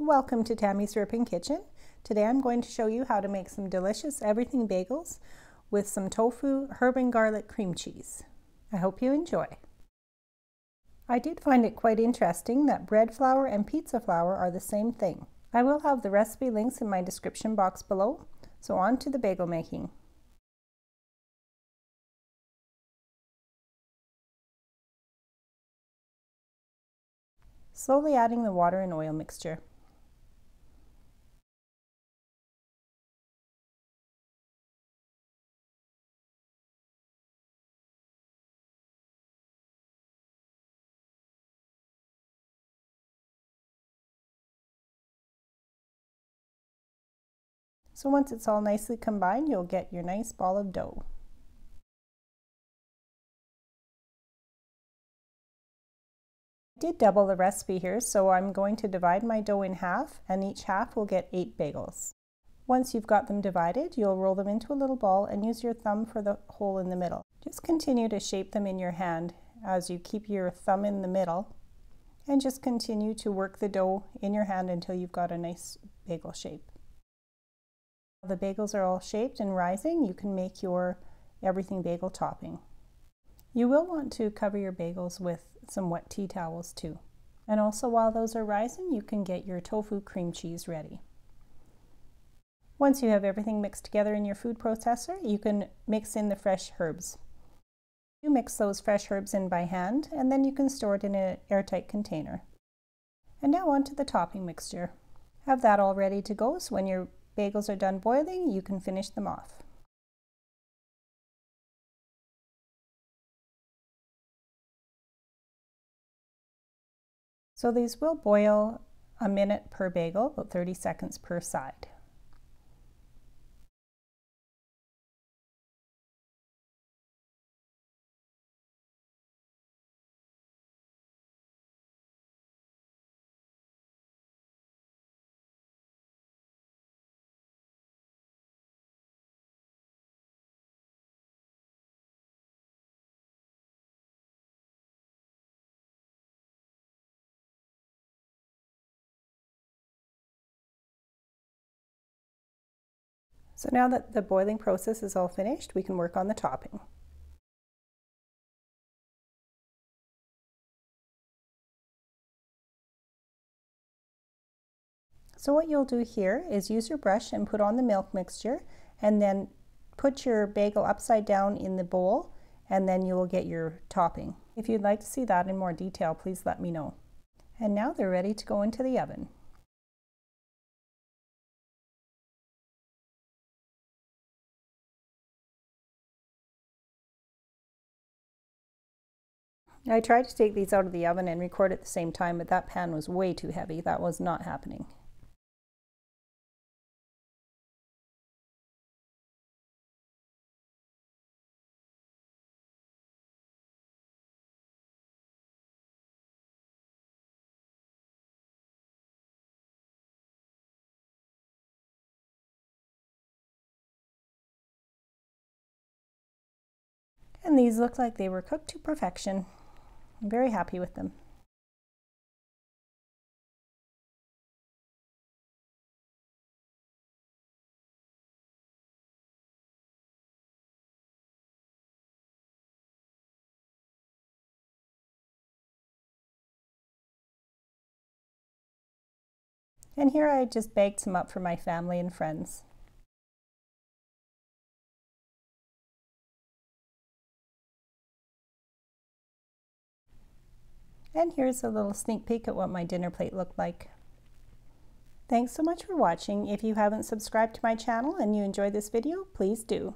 Welcome to Tammy's Ripping Kitchen. Today I'm going to show you how to make some delicious everything bagels with some tofu, herb and garlic cream cheese. I hope you enjoy. I did find it quite interesting that bread flour and pizza flour are the same thing. I will have the recipe links in my description box below, so on to the bagel making. Slowly adding the water and oil mixture. So once it's all nicely combined, you'll get your nice ball of dough. I did double the recipe here, so I'm going to divide my dough in half, and each half will get 8 bagels. Once you've got them divided, you'll roll them into a little ball and use your thumb for the hole in the middle. Just continue to shape them in your hand as you keep your thumb in the middle, and just continue to work the dough in your hand until you've got a nice bagel shape. The bagels are all shaped and rising. You can make your everything bagel topping. You will want to cover your bagels with some wet tea towels too. And also while those are rising, you can get your tofu cream cheese ready. Once you have everything mixed together in your food processor, you can mix in the fresh herbs. You mix those fresh herbs in by hand, and then you can store it in an airtight container. And now on to the topping mixture. Have that all ready to go, so when your bagels are done boiling, you can finish them off. So these will boil a minute per bagel, about 30 seconds per side. So now that the boiling process is all finished, we can work on the topping. So what you'll do here is use your brush and put on the milk mixture, and then put your bagel upside down in the bowl, and then you will get your topping. If you'd like to see that in more detail, please let me know. And now they're ready to go into the oven. I tried to take these out of the oven and record at the same time, but that pan was way too heavy. That was not happening. And these look like they were cooked to perfection. I'm very happy with them. And here I just baked some up for my family and friends. And here's a little sneak peek at what my dinner plate looked like. Thanks so much for watching. If you haven't subscribed to my channel and you enjoyed this video, please do.